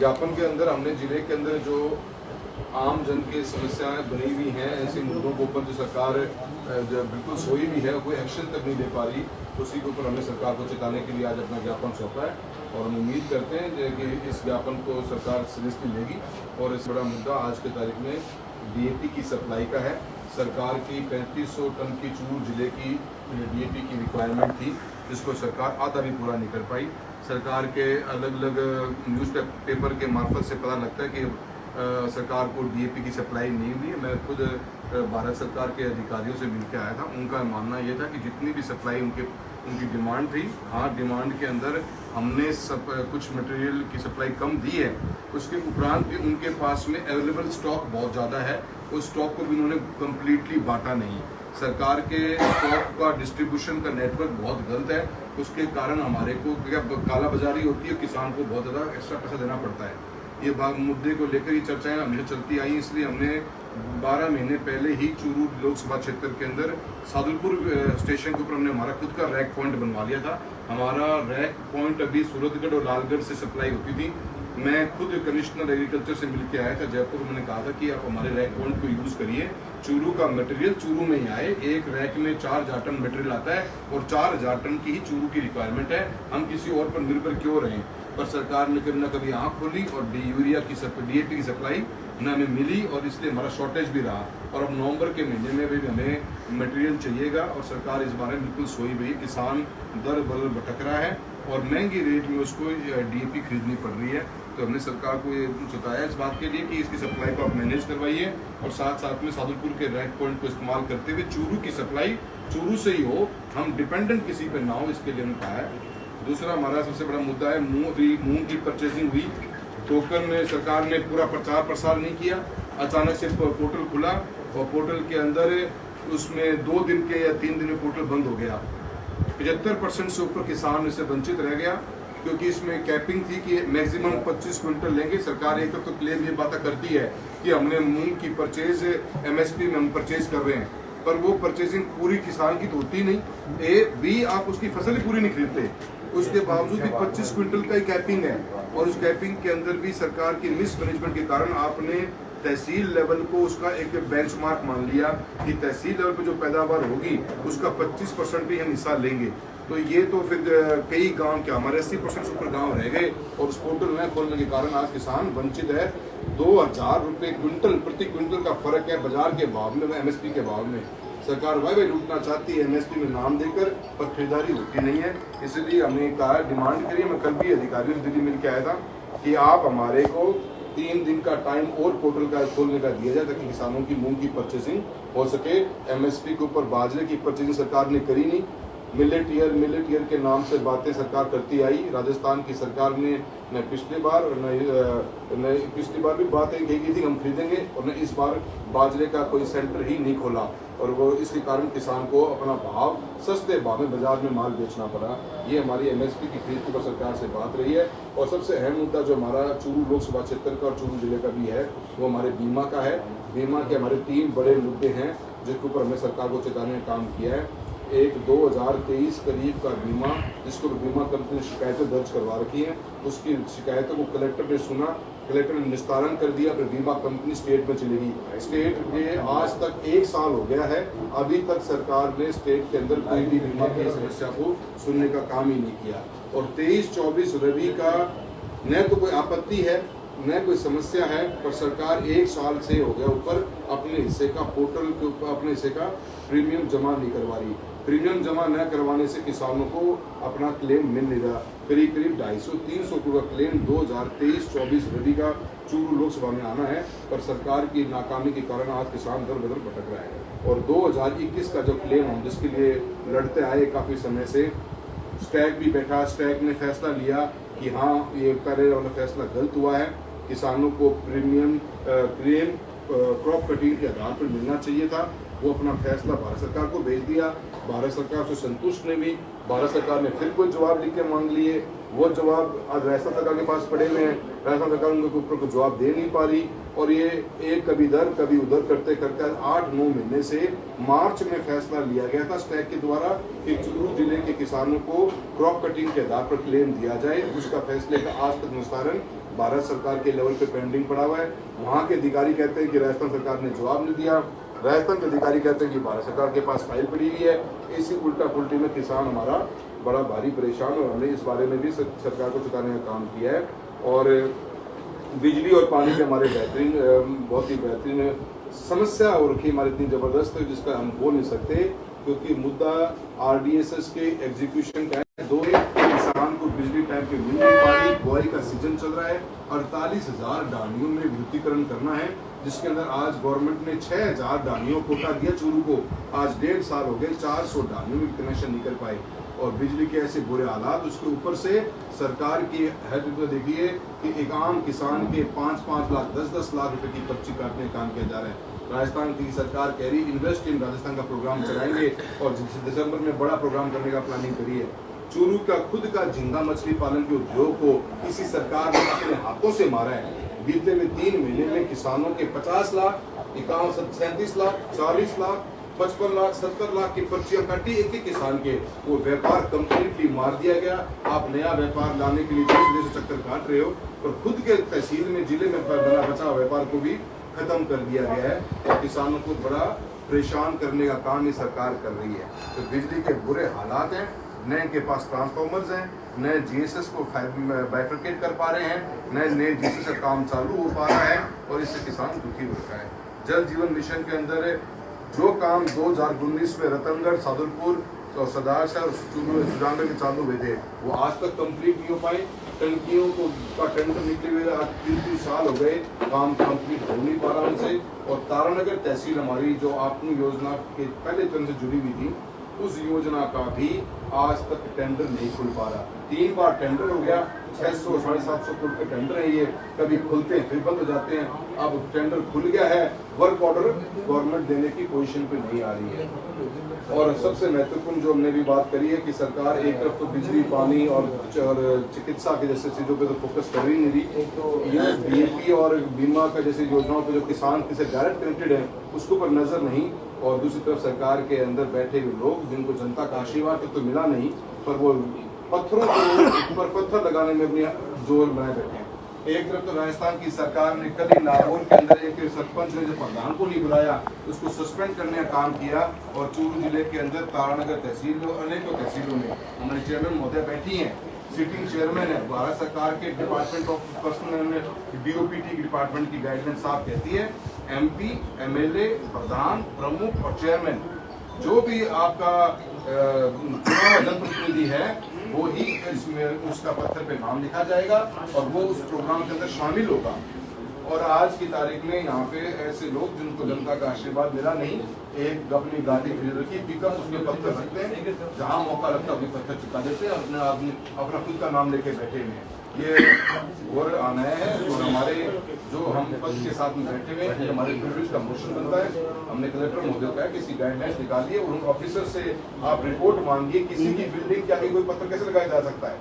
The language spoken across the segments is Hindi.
ज्ञापन के अंदर हमने जिले के अंदर जो आम जन की समस्याएं बनी हुई हैं, ऐसे मुद्दों के ऊपर जो सरकार जो बिल्कुल सोई भी है, कोई एक्शन तक नहीं ले पा रही, उसी के ऊपर हमने सरकार को चेताने के लिए आज अपना ज्ञापन सौंपा है। और हम उम्मीद करते हैं कि इस ज्ञापन को सरकार सीरियसली लेगी। और इस बड़ा मुद्दा आज की तारीख में DAP की सप्लाई का है। सरकार की 3500 टन की चूरू जिले की DAP की रिक्वायरमेंट थी, जिसको सरकार आधा भी पूरा नहीं कर पाई। सरकार के अलग अलग न्यूज़पेपर के मार्फत से पता लगता है कि सरकार को DAP की सप्लाई नहीं हुई है। मैं खुद भारत सरकार के अधिकारियों से मिलकर आया था। उनका मानना ये था कि जितनी भी सप्लाई उनकी डिमांड थी, हाँ डिमांड के अंदर हमने कुछ मटेरियल की सप्लाई कम दी है, उसके उपरांत भी उनके पास में अवेलेबल स्टॉक बहुत ज़्यादा है। उस स्टॉक को भी उन्होंने कम्प्लीटली बांटा नहीं। सरकार के स्टॉक का डिस्ट्रीब्यूशन का नेटवर्क बहुत गलत है। उसके कारण हमारे को काला बाजारी होती है, किसान को बहुत ज़्यादा एक्स्ट्रा पैसा देना पड़ता है। ये मुद्दे को लेकर ही चर्चाएं हमेशा चलती आई, इसलिए हमने 12 महीने पहले ही चूरू लोकसभा क्षेत्र के अंदर सादुलपुर स्टेशन के ऊपर हमने हमारा खुद का रैक पॉइंट बनवा लिया था। हमारा रैक पॉइंट अभी सूरतगढ़ और लालगढ़ से सप्लाई होती थी। मैं खुद कमिश्नर एग्रीकल्चर से मिलकर आया था जयपुर। मैंने कहा था कि आप हमारे रैक पॉइंट को यूज़ करिए, चूरू का मटेरियल चूरू में ही आए। एक रैक में 4000 टन मटेरियल आता है और 4000 टन की ही चूरू की रिक्वायरमेंट है। हम किसी और पर निर्भर क्यों रहें? पर सरकार ने न कभी आँख खोली और यूरिया की DAP की सप्लाई न हमें मिली, और इसलिए हमारा शॉर्टेज भी रहा। और अब नवंबर के महीने में भी हमें मटेरियल चाहिएगा, और सरकार इस बारे में बिल्कुल सोई हुई। किसान दर बदर भटक रहा है और महंगी रेट में उसको DAP खरीदनी पड़ रही है। तो हमने सरकार को ये बताया इस बात के लिए कि इसकी सप्लाई को आप मैनेज करवाइए, और साथ साथ में सादुलपुर के रैक पॉइंट को इस्तेमाल करते हुए चूरू की सप्लाई चूरू से ही हो, हम डिपेंडेंट किसी पर ना हो, इसके लिए हमने कहा है। दूसरा हमारा सबसे बड़ा मुद्दा है मूंग की परचेजिंग हुई। टोकन में सरकार ने पूरा प्रचार प्रसार नहीं किया। अचानक से पोर्टल खुला और पोर्टल के अंदर उसमें 2 दिन के या 3 दिन में पोर्टल बंद हो गया। 75% से ऊपर किसान इससे वंचित रह गया, क्योंकि इसमें कैपिंग थी कि मैक्सिमम 25 क्विंटल लेंगे। सरकार एक तो क्लेम ये बात करती है कि हमने मूंग की परचेज MSP में हम परचेज कर रहे हैं, पर वो परचेजिंग पूरी किसान की तो होती नहीं। आप उसकी फसल ही पूरी नहीं खरीदते, उसके बावजूद भी 25 क्विंटल का ही कैपिंग है। और उस कैपिंग के अंदर भी सरकार की मिसमैनेजमेंट के कारण आपने तहसील लेवल को उसका एक बेंचमार्क मान लिया कि तहसील लेवल पे जो पैदावार होगी उसका 25% भी हम हिस्सा लेंगे। तो ये तो फिर कई गांव क्या हमारे 80% से ऊपर गाँव रह गए, और उस पोर्टल न खोलने के कारण आज किसान वंचित है। 2000 रुपये क्विंटल प्रति क्विंटल का फर्क है बाजार के भाव में, MSP के भाव में। सरकार वाई लूटना चाहती है MSP में नाम देकर, पर खरीदारी होती नहीं है। इसलिए हमने कहा, डिमांड करी। मैं कल भी अधिकारियों से दिल्ली मिलकर आया था कि आप हमारे को 3 दिन का टाइम और पोर्टल का खोलने का दिया जाए, ताकि किसानों की मूंग की परचेसिंग हो सके। MSP के ऊपर बाजरे की परचेसिंग सरकार ने करी नहीं। मिलेट ईयर के नाम से बातें सरकार करती आई। राजस्थान की सरकार ने न पिछली बार भी बातें कही थी हम खरीदेंगे, और न इस बार बाजरे का कोई सेंटर ही नहीं खोला, और वो इसके कारण किसान को अपना भाव सस्ते भाव में बाजार में माल बेचना पड़ा। ये हमारी MSP की खरीद के ऊपर सरकार से बात रही है। और सबसे अहम मुद्दा जो हमारा चूरू लोकसभा क्षेत्र का और चूरू जिले का भी है, वो हमारे बीमा का है। बीमा के हमारे 3 बड़े मुद्दे हैं जिसके ऊपर हमने सरकार को चेताने का काम किया है। एक 2023 करीब का बीमा, जिसको बीमा कंपनी ने शिकायतें दर्ज करवा रखी हैं, उसकी शिकायतों को कलेक्टर ने सुना, कलेक्टर ने निस्तारण कर दिया। फिर बीमा कंपनी स्टेट में चलेगी। स्टेट में आज तक 1 साल हो गया है, अभी तक सरकार ने स्टेट के अंदर कोई भी बीमा की समस्या को सुनने का काम ही नहीं किया। और 23-24 रवि का न तो कोई आपत्ति है न कोई समस्या है, पर सरकार 1 साल से हो गया ऊपर अपने हिस्से का पोर्टल के ऊपर अपने हिस्से का प्रीमियम जमा नहीं करवा रही। प्रीमियम जमा न करवाने से किसानों को अपना क्लेम मिल नहीं रहा। करीब 250-300 करोड़ का क्लेम 2023-24 रवि का चूरू लोकसभा में आना है, पर सरकार की नाकामी के कारण आज किसान दर बदर भटक रहा है। और 2021 का जो क्लेम हम जिसके लिए लड़ते आए काफ़ी समय से, स्टैक भी बैठा, स्टैक ने फैसला लिया कि हाँ ये पहले वाला फैसला गलत हुआ है, किसानों को प्रीमियम क्लेम क्रॉप कटिंग के आधार पर मिलना चाहिए था। वो अपना फैसला भारत सरकार को भेज दिया। भारत सरकार से संतुष्ट नहीं हुई। भारत सरकार ने फिर कोई जवाब लिख के मांग लिए। वो जवाब आज राजस्थान सरकार के पास पड़े हुए हैं। राजस्थान सरकार उनके ऊपर को जवाब दे नहीं पा रही और ये एक कभी इधर कभी उधर करते करते 8-9 महीने से मार्च में फैसला लिया गया था स्टैक के द्वारा कि चूरू जिले के किसानों को क्रॉप कटिंग के आधार पर क्लेम दिया जाए। उसका फैसले का आज तक निस्तारण भारत सरकार के लेवल पे पेंडिंग पड़ा हुआ है। वहाँ के अधिकारी कहते हैं कि राजस्थान सरकार ने जवाब नहीं दिया, राजस्थान के अधिकारी कहते हैं कि भारत सरकार के पास फाइल पड़ी हुई है। इसी उल्टा पुल्टी में किसान हमारा बड़ा भारी परेशान और हमने इस बारे में भी सरकार को चुकाने का काम किया है। और बिजली और पानी के हमारे बेहतरीन बहुत ही बेहतरीन समस्या हो रखी हमारी इतनी ज़बरदस्त है जिसका हम बोल नहीं सकते, क्योंकि मुद्दा RDSS के एग्जीक्यूशन का है। 2 किसान को बिजली टाइम पे मिल नहीं पा रही, बुआई का सीजन चल रहा है, 48,000 डानियों में विद्युतीकरण करना है, जिसके अंदर आज गवर्नमेंट ने 6,000 डानियों कोटा दिया चूरू को। आज 1.5 साल हो गए, 400 डानियों में कनेक्शन नहीं कर पाए और बिजली के ऐसे बुरे हालात। उसके ऊपर से सरकार की हेड तो देखिए कि एक आम किसान के 5-5 लाख 10-10 लाख रुपए की पर्ची काटने का काम किया जा रहा है। राजस्थान की सरकार कह रही इन्वेस्ट इन राजस्थान का प्रोग्राम चलाएंगे और दिसंबर में बड़ा प्रोग्राम करने का प्लानिंग करी है। चूरू का खुद का झींगा मछली पालन के उद्योग को इसी सरकार ने अपने हाथों से मारा है। बीते हुए 3 महीने में किसानों के 50 लाख 37 लाख 40 लाख 55 लाख 70 लाख की पर्चियां काटी एक ही किसान के। वो व्यापार कंप्लीटली मार दिया गया। आप नया व्यापार लाने के लिए देश चक्कर काट रहे हो और खुद के तहसील में जिले में बना बचा व्यापार को भी खत्म कर दिया गया है और किसानों को बड़ा परेशान करने का काम ये सरकार कर रही है। तो बिजली के बुरे हालात हैं, न इनके पास ट्रांसफार्मर्स हैं, न GSS को बाइफरकेट कर पा रहे हैं, नए GSS का काम चालू हो पा रहा है और इससे किसान दुखी हो रहा है। जल जीवन मिशन के अंदर जो काम 2019 में रतनगढ़, सादुलपुर और सदाशहर और सुजानगढ़ में चालू हुए थे वो आज तक कंप्लीट नहीं हो पाए। टंकियों को का टेंडर निकले हुए आज 3 साल हो गए, काम कंप्लीट हो नहीं पा रहा उनसे। और तारानगर तहसील हमारी जो आपनी योजना के पहले चरण से जुड़ी हुई थी, उस योजना का भी आज तक टेंडर नहीं खुल पा रहा। 3 बार टेंडर हो गया, 600-750 करोड़ के टेंडर है ये, कभी खुलते हैं फिर बंद हो जाते हैं। अब टेंडर खुल गया है, वर्क ऑर्डर गवर्नमेंट देने की पोजीशन पे नहीं आ रही है। और सबसे महत्वपूर्ण जो हमने भी बात करी है कि सरकार एक तरफ तो बिजली, पानी और चिकित्सा के जैसे चीज़ों पे तो फोकस कर ही नहीं रही। ये DAP और बीमा का जैसे योजनाओं पे जो किसान से डायरेक्ट कनेक्टेड है उसके ऊपर नजर नहीं। और दूसरी तरफ सरकार के अंदर बैठे हुए लोग जिनको जनता का आशीर्वाद तो मिला नहीं, पर वो पत्थरों के ऊपर पत्थर लगाने में अपनी जोर बनाए बैठे हैं। एक तरफ तो राजस्थान की सरकार ने कल ही लाहौर के अंदर एक सरपंच ने जो प्रधान को नहीं बुलाया उसको सस्पेंड करने का काम किया। और चूरू जिले के अंदर तारानगर तहसील और अनेकों तहसीलों में हमारे चेयरमैन महोदय बैठी हैं, सिटिंग चेयरमैन है। भारत सरकार के डिपार्टमेंट ऑफ पर्सनल DOPT की डिपार्टमेंट की गाइडलाइन साफ कहती है MP, MLA, प्रधान, प्रमुख और चेयरमैन जो भी आपका जनप्रतिनिधि है वो ही इसमें उसका पत्थर पे नाम लिखा जाएगा और वो उस प्रोग्राम के अंदर शामिल होगा। और आज की तारीख में यहाँ पे ऐसे लोग जिनको जनता का आशीर्वाद मिला नहीं, एक अपनी गाड़ी खरीद रखी पिकअप, उसमें पत्थर रखते हैं, जहाँ मौका लगता है अपने पत्थर चिपका देते हैं और अपना खुद का नाम लेके बैठे हुए हैं। ये और आना है और हमारे जो हम पद के साथ में बैठे हुए हैं हमारे प्रिविलेज का मोशन बनता है। हमने कलेक्टर महोदय का किसी गाइडलाइंस निकालिए और उन ऑफिसर से आप रिपोर्ट मांगिए किसी की बिल्डिंग के आगे कोई पत्थर कैसे लगाया जा सकता है।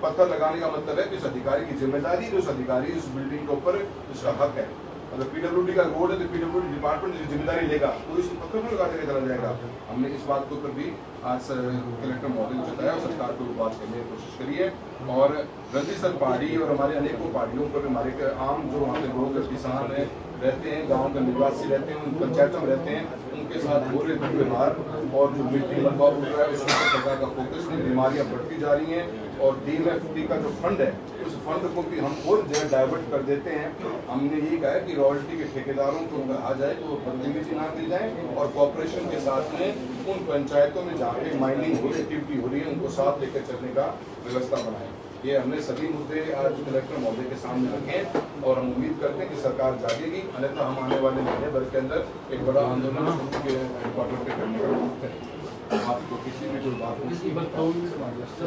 पत्थर लगाने का मतलब है कि उस अधिकारी की जिम्मेदारी, उस अधिकारी उस बिल्डिंग के ऊपर उसका हक है। अगर PWD का रोड है तो PWD डिपार्टमेंट जिम्मेदारी लेगा, तो इस पत्थर को लगा के चला जाएगा। हमने इस बात के ऊपर भी आज कलेक्टर महोदय ने बताया और सरकार को बात करने की कोशिश करी है। और रंजीसर पहाड़ी और हमारे अनेकों पहाड़ियों पर हमारे आम जो वहाँ पे लोग किसान रहते हैं, गाँव के निवासी रहते हैं, उन पंचायतों में रहते हैं, उनके साथ हो रहे दुर्व्यवहार और जो मिट्टी लंबा उड़ रहा है उसमें सरकार का फोकस नहीं, बीमारियाँ बढ़ती जा रही हैं। और DMFT का जो फंड है उस फंड को भी हम और जगह डाइवर्ट कर देते हैं। हमने यही कहा है कि रॉयल्टी के ठेकेदारों को कहा जाए कि वो बदतमीजी ना की जाए और कॉर्पोरेशन के साथ में उन पंचायतों में जहाँ पे माइनिंग हो रही एक्टिविटी हो रही है उनको साथ लेकर चलने का व्यवस्था बनाए। ये हमने सभी मुद्दे आज कलेक्टर महोदय के सामने रखे और हम उम्मीद करते हैं कि सरकार जागेगी, अन्यथा हम आने वाले महीने भर के अंदर एक बड़ा आंदोलन हेडक्वार्टर पे करने का आपको किसी भी कोई बात नहीं।